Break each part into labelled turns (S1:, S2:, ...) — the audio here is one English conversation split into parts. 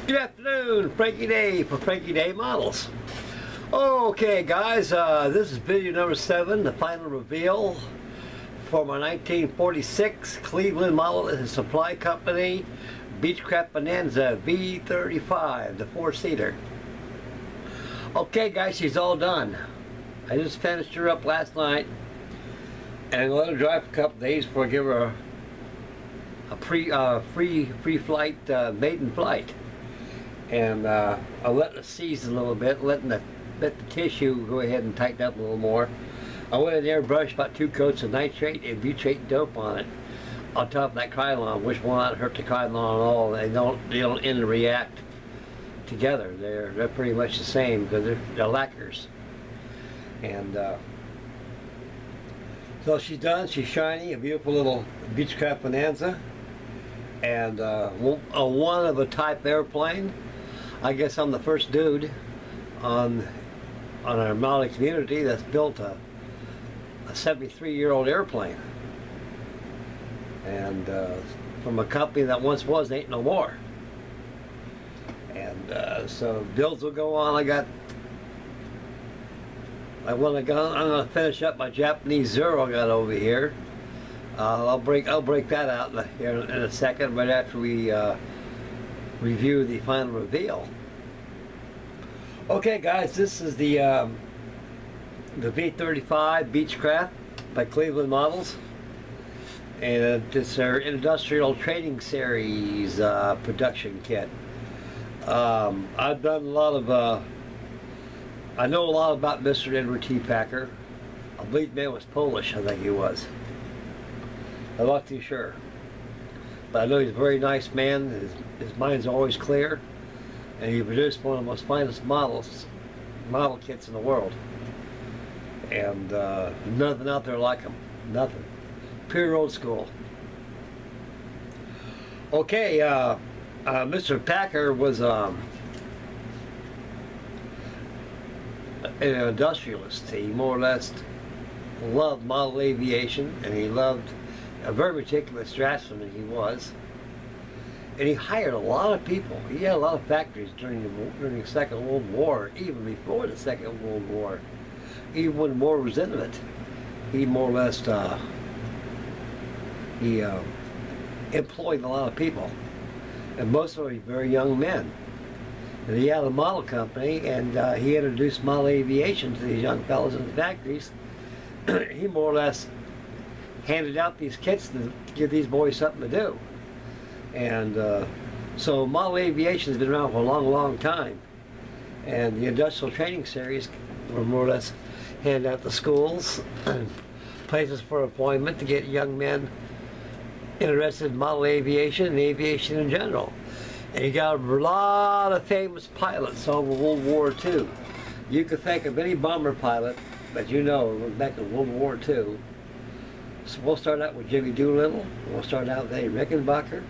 S1: Good afternoon, Frankie Day for Frankie Day Models. Okay guys, this is video number 7, the final reveal for my 1946 Cleveland model at the supply company, Beechcraft Bonanza V35, the 4-seater. Okay guys, she's all done. I just finished her up last night and I'm going to let her dry for a couple days before I give her a free flight, maiden flight. And I'll let it season a little bit, let the tissue go ahead and tighten up a little more. I went in there and brushed about 2 coats of nitrate and butyrate dope on it, on top of that Krylon, which will not hurt the Krylon at all. They don't interreact together. They're pretty much the same because they're lacquers. And so she's done. She's shiny, a beautiful little Beechcraft Bonanza, and a one of a type airplane. I guess I'm the first dude on our modeling community that's built a 73-year-old airplane, and from a company that once was, ain't no more. And so builds will go on. I'm gonna finish up my Japanese Zero I got over here. I'll break that out in a second, right after we review the final reveal. Okay guys, this is the V35 Beechcraft by Cleveland Models, and it's their Industrial Training Series production kit. I've done a lot of I know a lot about Mr. Edward T. Packer. I believe the man was Polish, I think he was. I'm not too sure, but I know he's a very nice man. His mind's always clear, and he produced one of the most finest model kits in the world. And nothing out there like him. Nothing. Pure old school. Okay, Mr. Packer was an industrialist. He more or less loved model aviation, and he loved a very meticulous draftsman he was, and he hired a lot of people. He had a lot of factories during the Second World War, even before the Second World War, even when war was imminent. He more or less employed a lot of people, and most of them were very young men. And he had a model company, and he introduced model aviation to these young fellows in the factories. He more or less handed out these kits to give these boys something to do. And so model aviation has been around for a long time, and the Industrial Training Series were more or less handed out to schools and places for employment to get young men interested in model aviation and aviation in general. And you got a lot of famous pilots over World War II. You could think of any bomber pilot that you know back in World War II. So we'll start out with Jimmy Doolittle, we'll start out with Eddie Rickenbacker,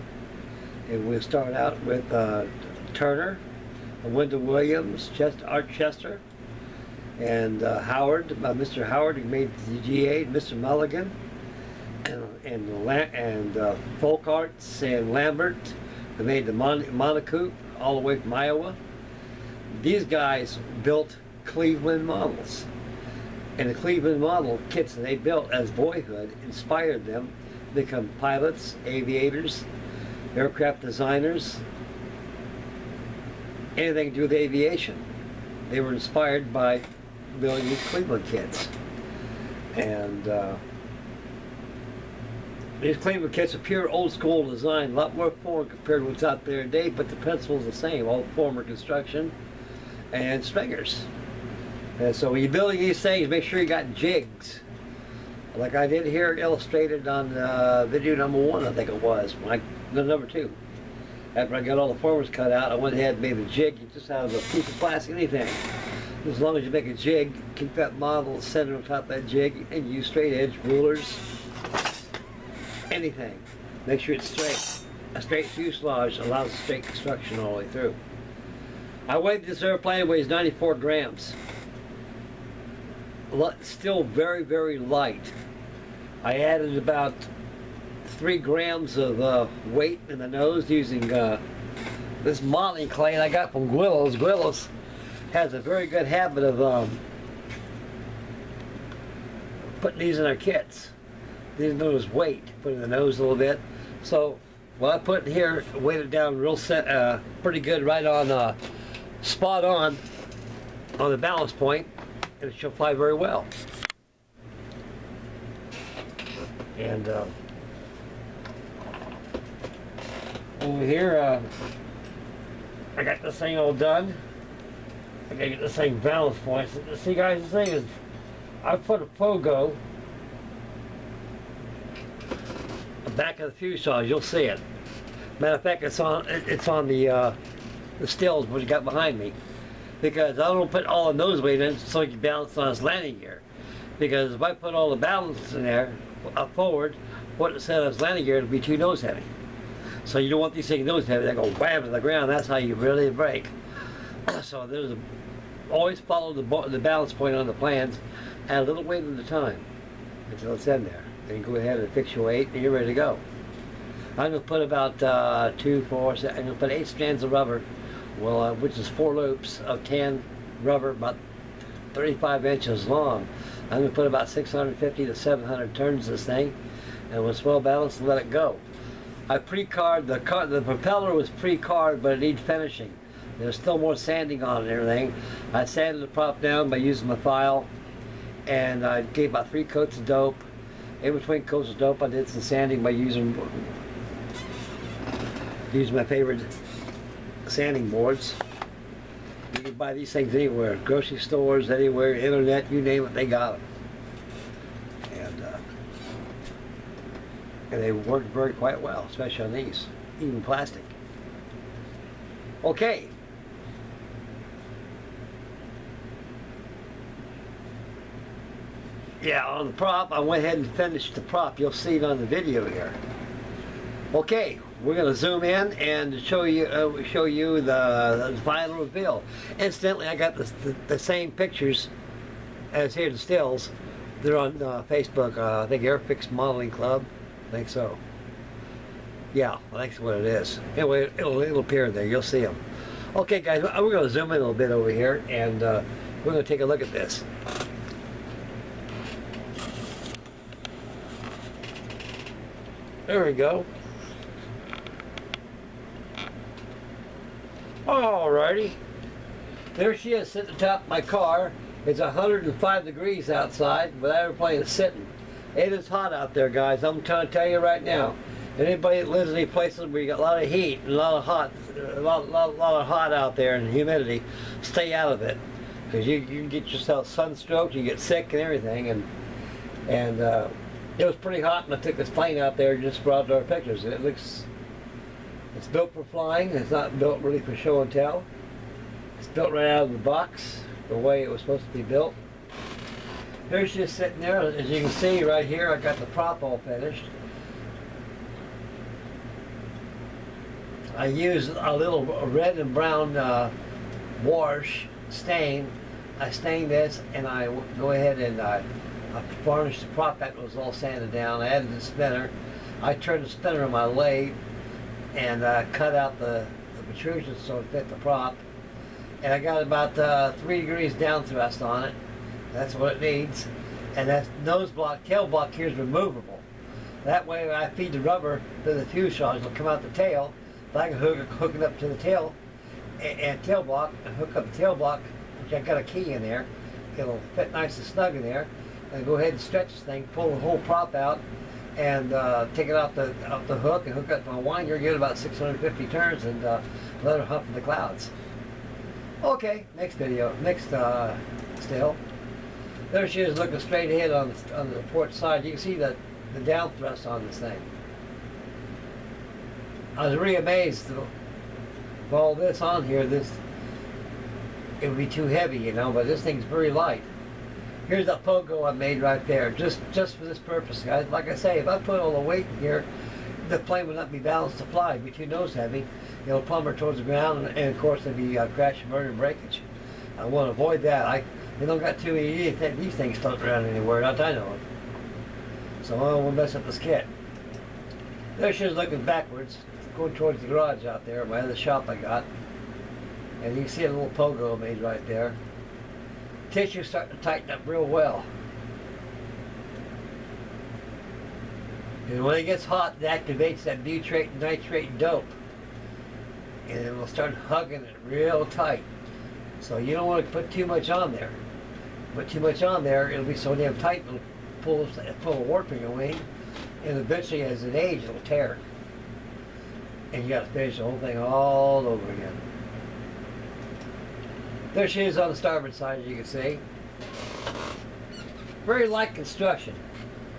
S1: and we'll start out with Turner, Wyndham Williams, Art Chester, and Howard, Mr. Howard, who made the G8, Mr. Mulligan, and Folkarts and Lambert, who made the Monocoop all the way from Iowa. These guys built Cleveland models. And the Cleveland model kits that they built as boyhood inspired them to become pilots, aviators, aircraft designers, anything to do with aviation. They were inspired by building these Cleveland kits. And these Cleveland kits are pure old school design, a lot more foreign compared to what's out there today, but the principle is the same, all former construction and stringers. And so when you're building these things, make sure you got jigs, like I did here, illustrated on video number 1, I think it was, no, number 2. After I got all the formers cut out, I went ahead and made a jig just out of a piece of plastic, anything. As long as you make a jig, keep that model centered on top of that jig, and use straight edge rulers, anything. Make sure it's straight. A straight fuselage allows straight construction all the way through. I weighed this airplane, weighs 94 grams. Still very light. I added about 3 grams of weight in the nose using this modeling clay I got from Gwillos. Gwillos has a very good habit of putting these in their kits. These nose weight, put in the nose a little bit. So what I put in here, weight it down real pretty good, right on, spot on the balance point, and it should fly very well. And over here, I got this thing all done. I gotta get this thing balance points. See guys, the thing is, I put a pogo back of the fuselage. You'll see it. Matter of fact, it's on the stills what you got behind me, because I don't put all the nose weight in so you can balance on his landing gear. Because if I put all the balance in there up forward, what it said on his landing gear, it'll be too nose heavy. So you don't want these things nose heavy. They go wham to the ground. That's how you really break. So always follow the balance point on the plans. Add a little weight at a time until it's in there. Then you go ahead and fix your weight, and you're ready to go. I'm going to put about 2, 4, 6, I'm going to put 8 strands of rubber, well, which is 4 loops of tan rubber, about 35 inches long. I'm going to put about 650 to 700 turns this thing, and when it's well balanced, let it go. I pre-carved, the propeller was pre-carved, but it needs finishing. There's still more sanding on it and everything. I sanded the prop down by using my file, and I gave about 3 coats of dope. In between coats of dope, I did some sanding by using my favorite sanding boards. You can buy these things anywhere, grocery stores, anywhere, internet, you name it, they got them. And they work quite well, especially on these, even plastic. Okay. Yeah, on the prop, I went ahead and finished the prop. You'll see it on the video here. Okay, we're going to zoom in and show you the final reveal. Incidentally, I got the same pictures as here, the stills. They're on Facebook. I think Airfix Modeling Club. I think so. Yeah, I think that's what it is. Anyway, it'll appear there. You'll see them. Okay, guys, we're going to zoom in a little bit over here, and we're going to take a look at this. There we go. Alrighty. There she is sitting at the top of my car. It's 105 degrees outside, but the airplane is sitting. It is hot out there, guys. I'm trying to tell you right now. Anybody that lives in any places where you got a lot of heat and a lot of hot out there and humidity, stay out of it, because you can get yourself sunstroked, you get sick and everything. And it was pretty hot when I took this plane out there just for outdoor pictures. It's built for flying. It's not built really for show and tell. It's built right out of the box, the way it was supposed to be built. There's just sitting there. As you can see right here, I got the prop all finished. I used a little red and brown wash stain. I stained this, and I go ahead and I varnished the prop that was all sanded down. I added the spinner. I turned the spinner on my lathe and cut out the protrusions so it fit the prop. And I got about 3 degrees down thrust on it. That's what it needs. And that nose block, tail block here is removable. That way when I feed the rubber to the fuselage, it'll come out the tail. But I can hook it up to the tail and tail block, and hook up the tail block, which I got a key in there. It'll fit nice and snug in there. And go ahead and stretch this thing, pull the whole prop out, and take it off the hook and hook up to my winder, get about 650 turns, and let her hump in the clouds. Okay, next video, next still. There she is looking straight ahead on the port side. You can see the down thrust on this thing. I was really amazed with all this on here. It would be too heavy, you know, but this thing's very light. Here's that pogo I made right there, just for this purpose, guys. Like I say, if I put all the weight in here, the plane would not be balanced to fly. It'd be too nose heavy. It'll plumber towards the ground, and of course, there'd be crash, murder, and breakage. I want to avoid that. We don't got too many these things floating around anywhere, not that I know of. So I don't want to mess up this kit. There she is looking backwards going towards the garage out there, my other shop I got. And you can see a little pogo made right there. Tissue's starting to tighten up real well. And when it gets hot, it activates that butyrate and nitrate dope. And it will start hugging it real tight. So you don't want to put too much on there. Put too much on there, it'll be so damn tight, it'll pull a warp in your wing. And eventually, as it ages, it'll tear. And you got to finish the whole thing all over again. There she is on the starboard side, as you can see. Very light construction.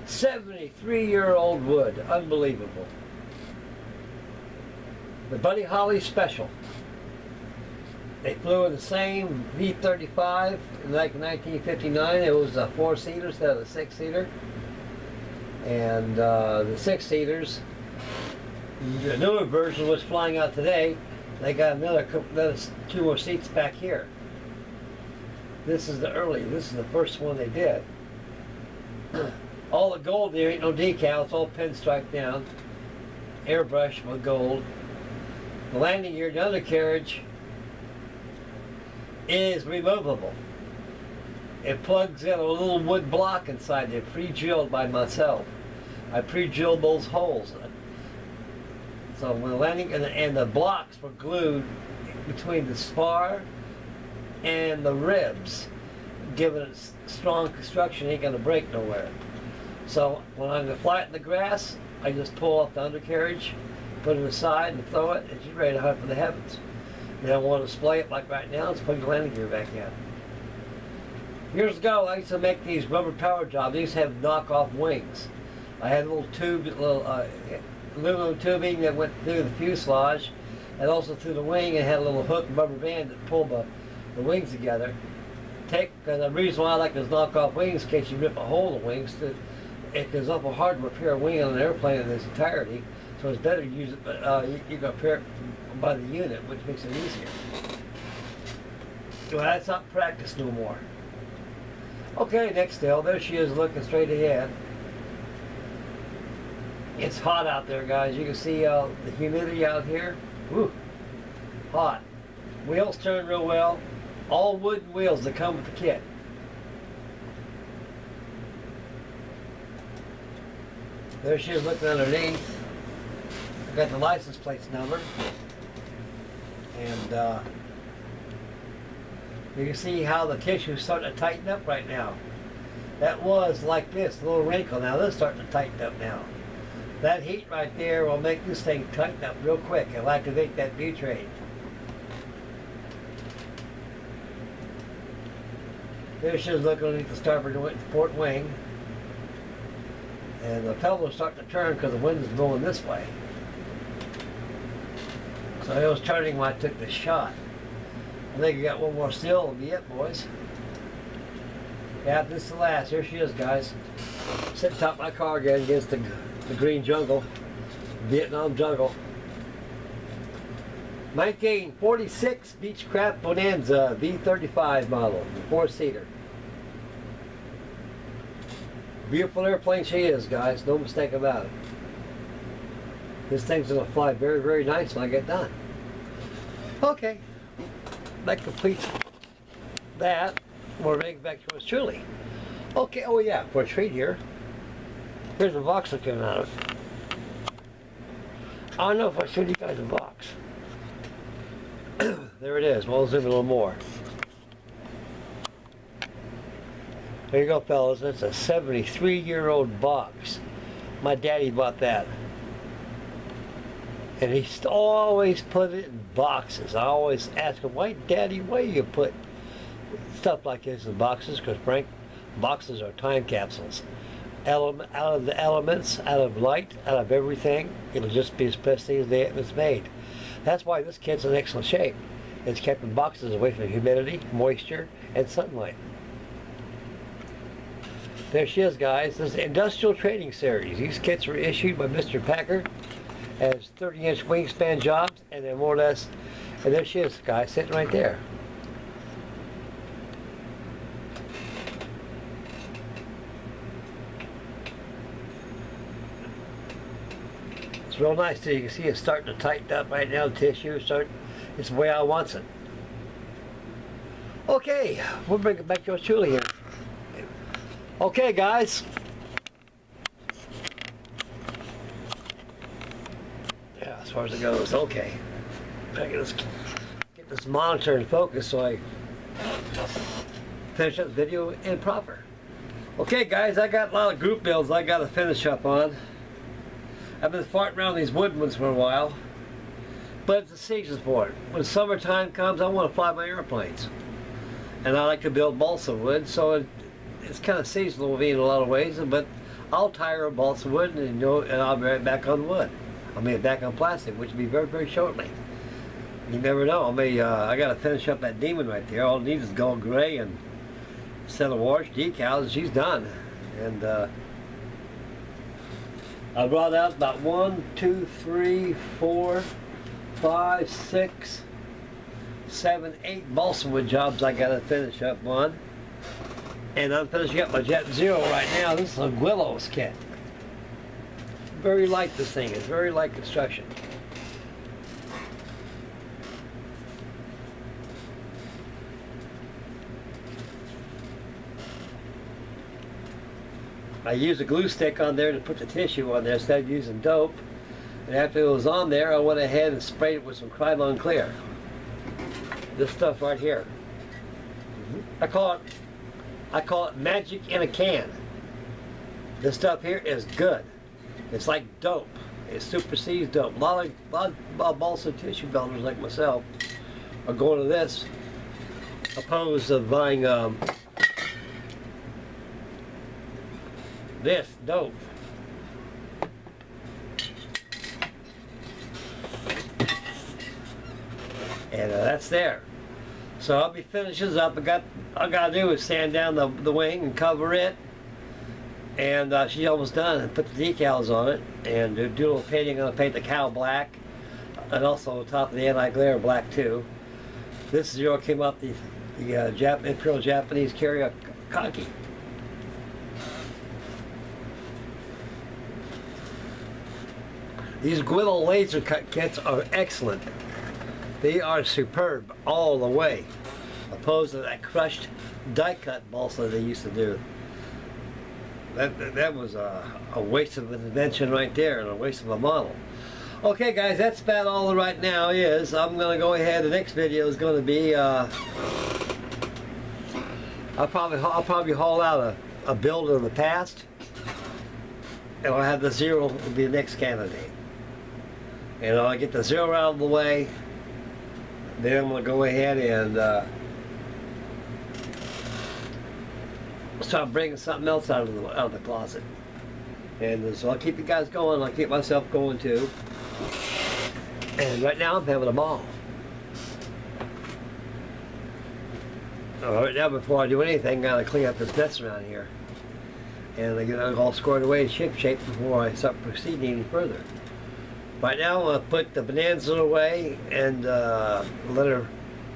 S1: 73-year-old wood. Unbelievable. The Buddy Holly Special. They flew in the same V35 in like 1959. It was a 4-seater instead of a 6-seater. And the 6-seaters, the newer version was flying out today. They got another 2 more seats back here. This is the first one they did. All the gold there ain't no decal, it's all pinstripe down. Airbrush with gold. The landing gear, the undercarriage, is removable. It plugs in a little wood block inside there, pre-drilled by myself. I pre-drilled those holes. So when the landing and the blocks were glued between the spar and the ribs, giving it strong construction, ain't gonna break nowhere. So when I'm gonna fly it in the grass, I just pull off the undercarriage, put it aside and throw it, and she's ready to hunt for the heavens. If I want to display it like right now, let's put the landing gear back in. Years ago, I used to make these rubber power jobs. These have knockoff wings. I had a little tube, aluminum tubing that went through the fuselage and also through the wing, and had a little hook and rubber band that pulled the wings together. The reason why I like those knockoff wings, in case you rip a hole in the wings, it goes awful hard to repair a wing on an airplane in its entirety. So it's better to use it, but you can repair it by the unit, which makes it easier. Well, that's not practice no more. Okay, next still, there she is looking straight ahead. It's hot out there, guys. You can see the humidity out here. Woo, hot. Wheels turn real well. All wooden wheels that come with the kit. There she is looking underneath. I got the license plates number. And you can see how the tissue is starting to tighten up right now. That was like this, a little wrinkle. Now this is starting to tighten up now. That heat right there will make this thing tighten up real quick. It'll activate that butyrate. There she is looking underneath the starboard port wing. And the pelvis is starting to turn because the wind is blowing this way. So it was turning when I took this shot. I think I got one more still. It'll be it, boys. Yeah, this is the last. Here she is, guys. Sitting top of my car again against the green jungle. Vietnam jungle. 1946 Beechcraft Bonanza V35 model, 4-seater. Beautiful airplane she is, guys. No mistake about it. This thing's going to fly very, very nice when I get done. Okay. That completes that. We're making back to us truly. Okay, oh yeah, for a treat here. Here's a box looking out of it. I don't know if I showed you guys a box. There it is. Well, I'll zoom in a little more. There you go, fellas. That's a 73-year-old box. My daddy bought that. And he always put it in boxes. I always ask him, why, Daddy, why do you put stuff like this in boxes? Because, Frank, boxes are time capsules. Out of the elements, out of light, out of everything, it'll just be as pristine as the day it was made. That's why this kit's in excellent shape. It's kept in boxes away from humidity, moisture, and sunlight. There she is, guys. This is the Industrial Trading Series. These kits were issued by Mr. Packer as 30-inch wingspan jobs, and they're more or less, and there she is, guys, sitting right there. It's It's real nice too. You can see it's starting to tighten up right now. The tissue is starting. It's the way I want it. Okay, we'll bring it back to us truly here. Okay, guys. Yeah, as far as it goes, okay. I get this monitor in focus so I finish up the video in proper. Okay, guys, I got a lot of group builds I got to finish up on. I've been farting around these wood ones for a while, but it's the season for it. When summertime comes, I want to fly my airplanes, and I like to build balsa wood, so it's kind of seasonal with me in a lot of ways. But I'll tire a balsa wood, and I'll be right back on wood. I'll be back on plastic, which will be very, very shortly. You never know. I got to finish up that demon right there. All it needs is gold gray and a set of wash decals, and she's done. And I brought out about 1, 2, 3, 4, 5, 6, 7, 8 balsa wood jobs I got to finish up on. And I'm finishing up my Jet Zero right now. This is a Willows kit. Very light, this thing. It's very light construction. I used a glue stick on there to put the tissue on there instead of using dope. And after it was on there, I went ahead and sprayed it with some Krylon Clear. This stuff right here. I call it magic in a can. This stuff here is good. It's like dope. It supersedes dope. A lot of balsa tissue builders like myself are going to this opposed to buying this dope. And that's there. So I'll be finishing this up. All I gotta do is sand down the wing and cover it. And she's almost done. And put the decals on it and do a little painting. I'm gonna paint the cowl black, and also the top of the anti-glare black too. This Zero came up the Imperial Japanese Carrier Kaki. These Guido laser cut kits are excellent. They are superb all the way, opposed to that crushed die cut balsa they used to do. That was a waste of an invention right there, and a waste of a model. Okay, guys, that's about all right now is. I'm going to go ahead. The next video is going to be I'll probably haul out a build of the past, and I'll have the Zero will be the next candidate. And I'll get the Zero out of the way. Then I'm going to go ahead and start bringing something else out of the closet. And so I'll keep you guys going. I'll keep myself going too. And right now I'm having a ball. Right now, before I do anything, I gotta clean up this mess around here. And I get it all squared away and ship-shape before I start proceeding any further. Right now, I'm going to put the Bonanza away and let her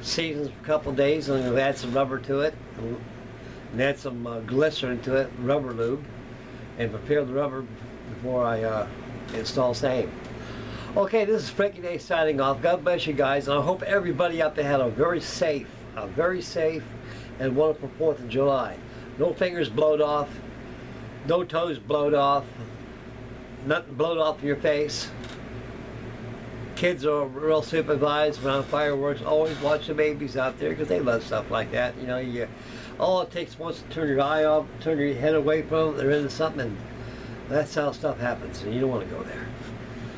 S1: season for a couple days. I'm going to add some rubber to it and add some glycerin to it, rubber lube, and prepare the rubber before I install same. Okay, this is Frankie Day signing off. God bless you guys, and I hope everybody out there had a very safe and wonderful 4th of July. No fingers blowed off, no toes blowed off, nothing blowed off in your face. Kids are real supervised around fireworks. Always watch the babies out there because they love stuff like that. You know, all it takes once to turn your eye off, turn your head away from them, they're into something, and that's how stuff happens, and you don't want to go there.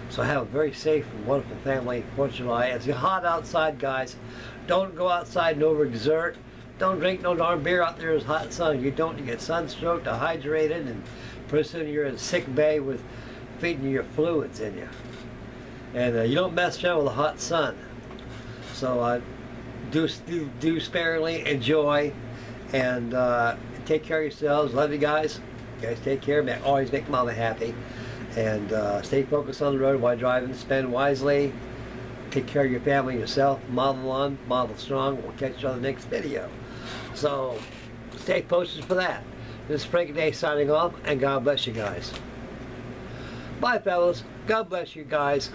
S1: So have a very safe and wonderful family 4th of July. It's hot outside, guys. Don't go outside and overexert. Don't drink no darn beer out there in the hot sun. You get sunstroke, dehydrated, and pretty soon you're in a sick bay with feeding your fluids in you. And you don't mess around with the hot sun. So do sparingly, enjoy, and take care of yourselves. Love you guys. You guys take care. Always make Mama happy. And stay focused on the road while driving. Spend wisely. Take care of your family and yourself. Model on, model strong. We'll catch you on the next video. So stay posted for that. This is Frankie Day signing off, and God bless you guys. Bye, fellas. God bless you guys.